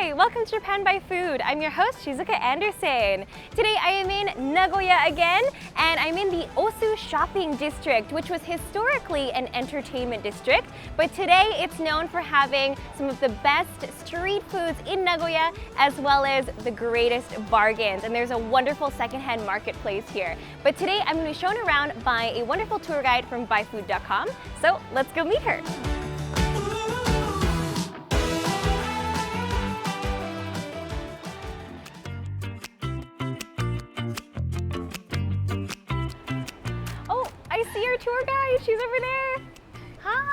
Hi, welcome to Japan by Food. I'm your host, Shizuka Anderson. Today I am in Nagoya again, and I'm in the Osu Shopping District, which was historically an entertainment district, but today it's known for having some of the best street foods in Nagoya, as well as the greatest bargains. And there's a wonderful secondhand marketplace here. But today I'm going to be shown around by a wonderful tour guide from buyfood.com. So let's go meet her. I see your tour guide. She's over there. Hi.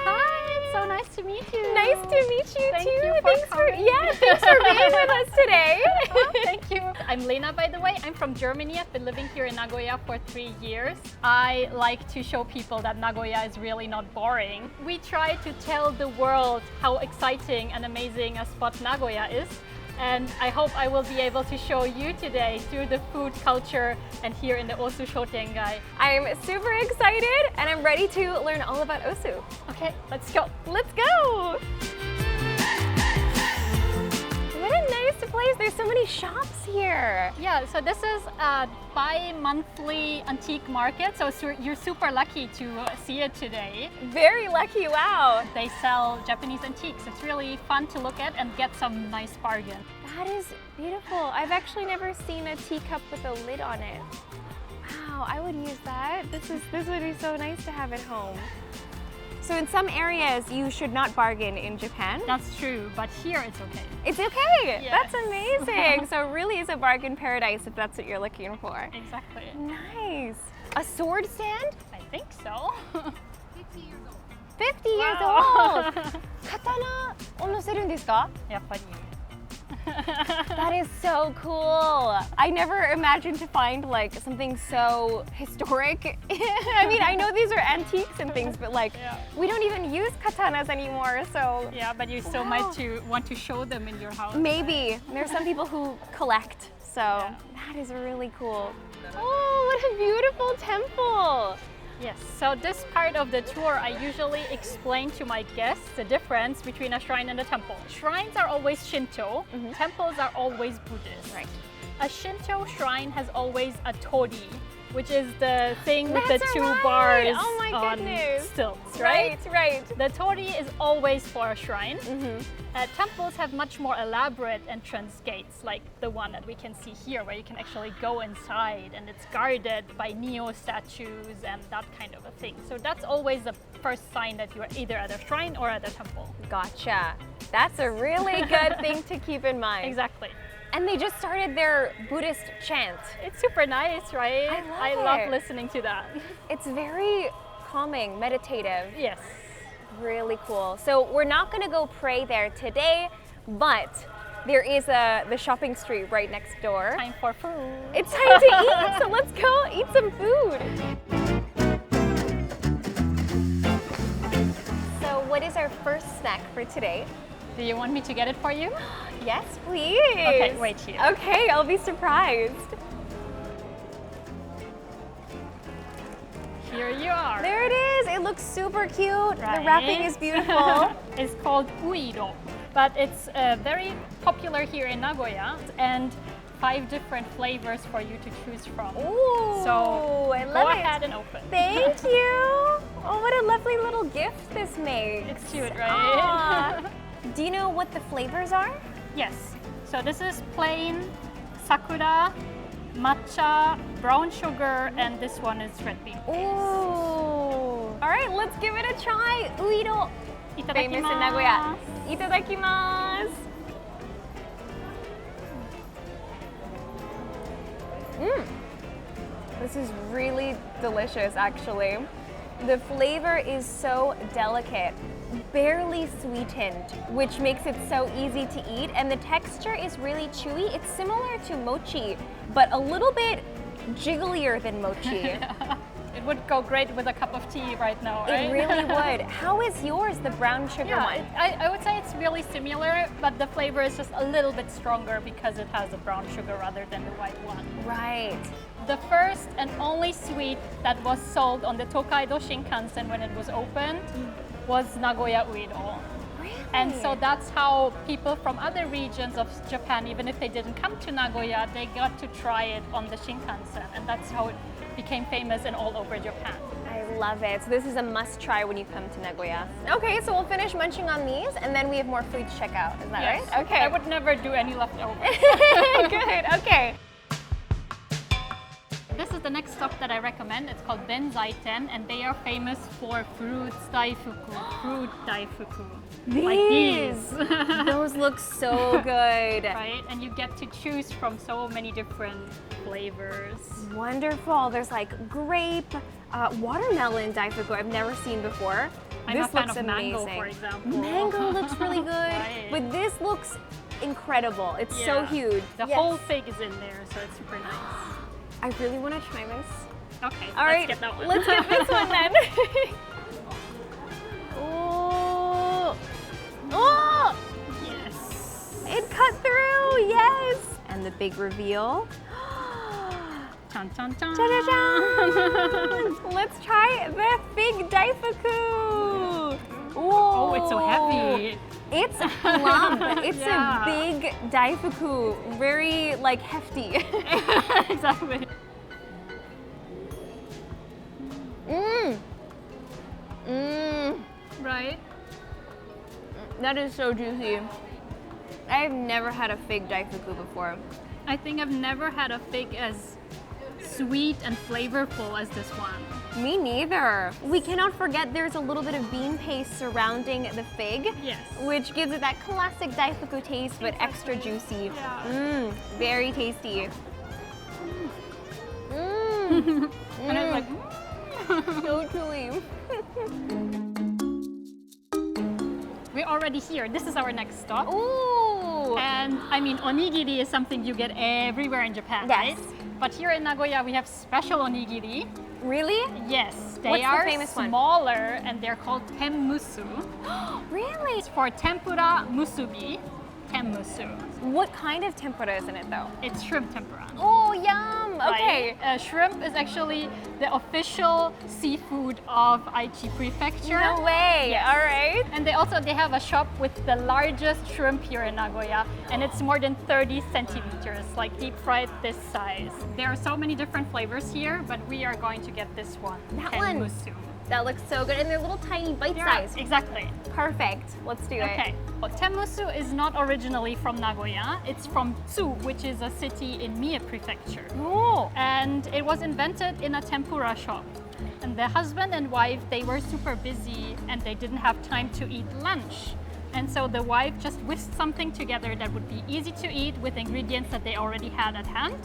Hi. It's so nice to meet you. Nice to meet you too. Thanks for being with us today. Oh, thank you. I'm Lena, by the way. I'm from Germany. I've been living here in Nagoya for 3 years. I like to show people that Nagoya is really not boring. We try to tell the world how exciting and amazing a spot Nagoya is. And I hope I will be able to show you today through the food culture and here in the Osu Shotengai. I'm super excited and I'm ready to learn all about Osu. Okay, let's go. Let's go! What a nice place. There's so many shops here. Yeah, so this is a bi-monthly antique market, so you're super lucky to see it today. Very lucky, wow. They sell Japanese antiques. It's really fun to look at and get some nice bargains. That is beautiful. I've actually never seen a teacup with a lid on it. Wow, I would use that. This would be so nice to have at home. So in some areas, you should not bargain in Japan. That's true, but here it's okay. It's okay. Yes. That's amazing. So it really is a bargain paradise if that's what you're looking for. Exactly. Nice. A sword stand? I think so. 50 years old. 50 years Wow. old. Katana を乗せるんですか? やっぱり. That is so cool. I never imagined to find like something so historic. I mean, I know these are antiques and things, but like we don't even use katanas anymore, so. Yeah, but you still might want to show them in your house. Maybe. There's some people who collect, so that is really cool. Oh, what a beautiful temple. Yes, so this part of the tour, I usually explain to my guests the difference between a shrine and a temple. Shrines are always Shinto, temples are always Buddhist. Right. A Shinto shrine has always a tori, which is the thing with the two bars on stilts, right? Right. The tori is always for a shrine. Temples have much more elaborate entrance gates, like the one that we can see here, where you can actually go inside and it's guarded by Neo statues and that kind of a thing. So that's always the first sign that you're either at a shrine or at a temple. Gotcha. That's a really good thing to keep in mind. Exactly. And they just started their Buddhist chant. It's super nice, right? I love listening to that. It's very calming, meditative. Yes. Really cool. So we're not going to go pray there today, but there is the shopping street right next door. Time for food. It's time to eat, so let's go eat some food. So what is our first snack for today? Do you want me to get it for you? Yes, please. Okay, wait here. Okay, I'll be surprised. Here you are. There it is. It looks super cute. Right. The wrapping is beautiful. It's called Uiro, but it's very popular here in Nagoya and 5 different flavors for you to choose from. Ooh, so I love go it. ahead and open. Thank you. Oh, what a lovely little gift this makes. It's cute, right? Do you know what the flavors are? Yes. So this is plain sakura, matcha, brown sugar, and this one is red bean paste. Ooh. All right, let's give it a try. Uiro. Famous in Nagoya. Itadakimasu. This is really delicious, actually. The flavor is so delicate, barely sweetened, which makes it so easy to eat. And the texture is really chewy. It's similar to mochi, but a little bit jigglier than mochi. It would go great with a cup of tea right now, right? It really would. How is yours, the brown sugar one? I would say it's really similar, but the flavor is just a little bit stronger because it has the brown sugar rather than the white one. Right. The first and only sweet that was sold on the Tokaido Shinkansen when it was opened was Nagoya Uiro. And so that's how people from other regions of Japan, even if they didn't come to Nagoya, they got to try it on the Shinkansen. And that's how it became famous and all over Japan. I love it. So this is a must try when you come to Nagoya. Okay, so we'll finish munching on these and then we have more food to check out. Is that Yes. right? Okay. I would never do any leftovers. Good, okay. This is the next stop that I recommend. It's called Benzaiten, and they are famous for fruit daifuku. Like these. Those look so good. Right? And you get to choose from so many different flavors. Wonderful. There's like grape, watermelon daifuku I've never seen before. I'm This a fan looks of mango, amazing. for example. Mango looks really good, Right. but this looks incredible. It's so Yeah. huge. The Yes. whole fig is in there, so it's super nice. I really want to try this. Okay, All let's right, get that one. let's get this one then. Oh, oh, Yes. it cut through, yes. And the big reveal. Chan, chan, chan. Cha-cha-cha. Let's try the fig daifuku. Oh, it's so heavy. It's plump. It's Yeah. a big daifuku, very like hefty. Exactly. Mmm. Mmm. Right? That is so juicy. I've never had a fig daifuku before. I think I've never had a fig as sweet and flavorful as this one. Me neither. We cannot forget there's a little bit of bean paste surrounding the fig, Yes. which gives it that classic daifuku taste, but extra juicy. Yeah. Mmm, very tasty. Mmm. And it's like, So chewy. we're already here. This is our next stop. Ooh. And I mean, onigiri is something you get everywhere in Japan, Yes. right? But here in Nagoya, we have special onigiri. Really? Yes, they What's the are famous one? smaller and they're called tenmusu. Really? It's for tempura musubi, tenmusu. What kind of tempura is in it though? It's shrimp tempura. Oh, yum. Okay. Right? Shrimp is actually the official seafood of Aichi Prefecture. No way. Yes. All right. And they have a shop with the largest shrimp here in Nagoya, and it's more than 30 centimeters, like deep fried this size. There are so many different flavors here, but we are going to get this one. That one. Tenmusu. That looks so good. And they're little tiny bite size. Exactly. Perfect. Let's do it. Okay. Well, Tenmusu is not originally from Nagoya. It's from Tsu, which is a city in Mie Prefecture. Oh. And it was invented in a tempura shop. And the husband and wife, they were super busy and they didn't have time to eat lunch. And so the wife just whisked something together that would be easy to eat with ingredients that they already had at hand.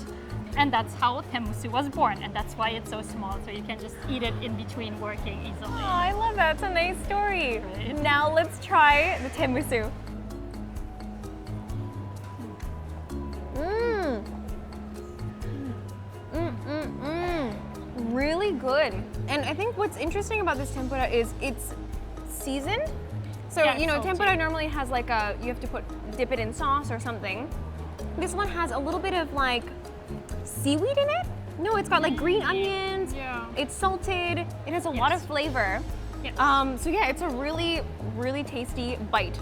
And that's how tenmusu was born. And that's why it's so small. So you can just eat it in between working easily. Oh, I love that. It's a nice story. Right. Now let's try the tenmusu. Mmm. Really good. And I think what's interesting about this tempura is it's seasoned. So, Yeah, you know, salty. tempura normally has like you have to dip it in sauce or something. This one has a little bit of like seaweed in it. No, it's got like green onions. Yeah. It's salted. It has a lot of Yes. flavor. Yes. So yeah, it's a really, really tasty bite.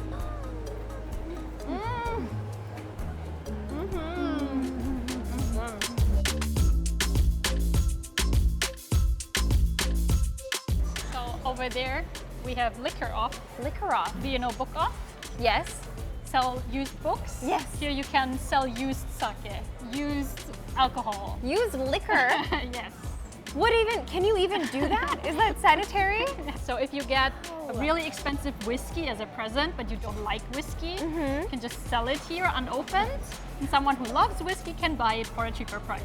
So over there, we have liquor off. Liquor off. Do you know book off? Yes. Sell used books. Yes. Here you can sell used sake, used alcohol. Use liquor. Yes. What even? Can you even do that? Is that sanitary? So if you get a really expensive whiskey as a present, but you don't like whiskey, you can just sell it here unopened, and someone who loves whiskey can buy it for a cheaper price.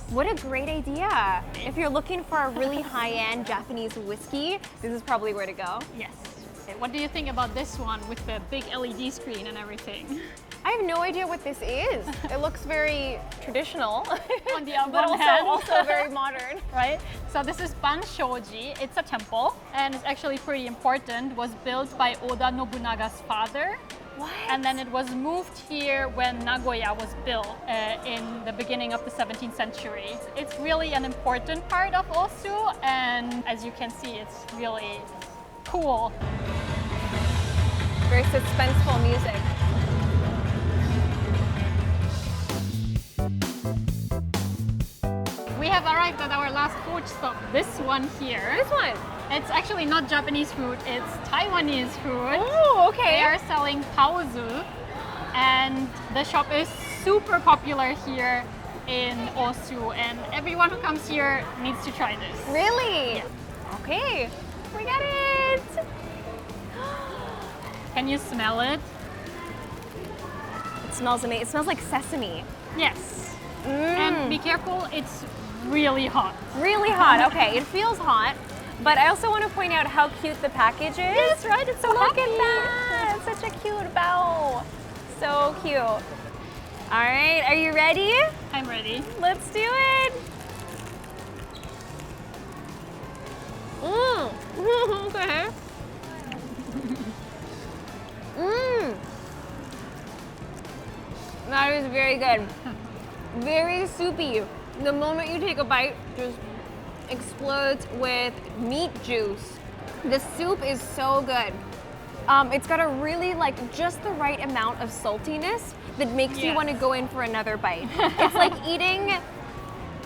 What a great idea. If you're looking for a really high-end Japanese whiskey, this is probably where to go. Yes. Okay, what do you think about this one with the big LED screen and everything? I have no idea what this is. It looks very traditional, On the but one hand. also very modern. Right? So this is Banshoji. It's a temple, and it's actually pretty important. It was built by Oda Nobunaga's father. What? And then it was moved here when Nagoya was built in the beginning of the 17th century. It's really an important part of Osu, and as you can see, it's really cool. Very suspenseful music. We have arrived at our last food stop. This one here. This one. It's actually not Japanese food, it's Taiwanese food. Oh, okay. They are selling Paozu, and the shop is super popular here in Osu, and everyone who comes here needs to try this. Really? Yes. Okay, we got it. Can you smell it? It smells amazing. It smells like sesame. Yes. And be careful, it's really hot. Really hot. Okay, it feels hot. But I also want to point out how cute the package is. Yes, right? It's so Look happy. at that. It's such a cute bow. So cute. All right, are you ready? I'm ready. Let's do it. Okay. That is very good. Very soupy. The moment you take a bite, just explodes with meat juice. The soup is so good. It's got a really just the right amount of saltiness that makes you want to go in for another bite. It's like eating,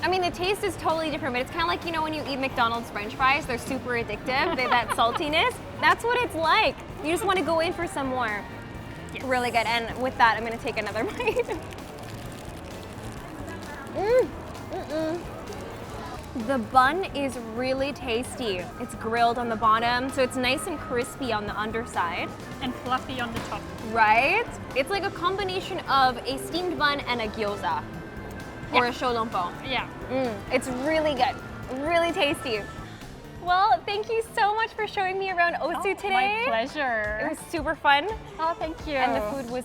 I mean, the taste is totally different, but it's kind of like, you know, when you eat McDonald's French fries, they're super addictive, that saltiness. That's what it's like. You just want to go in for some more. Yes. Really good. And with that, I'm going to take another bite. The bun is really tasty. It's grilled on the bottom, so it's nice and crispy on the underside. And fluffy on the top. Right? It's like a combination of a steamed bun and a gyoza. Or a shōdonpo. Yeah. It's really good. Really tasty. Well, thank you so much for showing me around Osu today. My pleasure. It was super fun. Oh, thank you. And the food was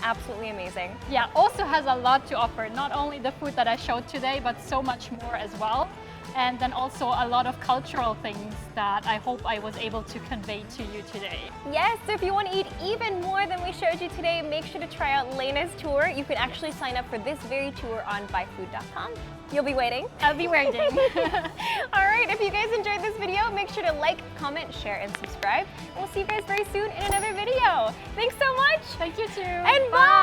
absolutely amazing. Yeah, Osu has a lot to offer. Not only the food that I showed today, but so much more as well. And then also a lot of cultural things that I hope I was able to convey to you today. Yes, so if you want to eat even more than we showed you today, make sure to try out Lena's tour. You can actually sign up for this very tour on buyfood.com. You'll be waiting. I'll be waiting. All right, if you guys enjoyed this video, make sure to like, comment, share, and subscribe. We'll see you guys very soon in another video. Thanks so much. Thank you too. And bye.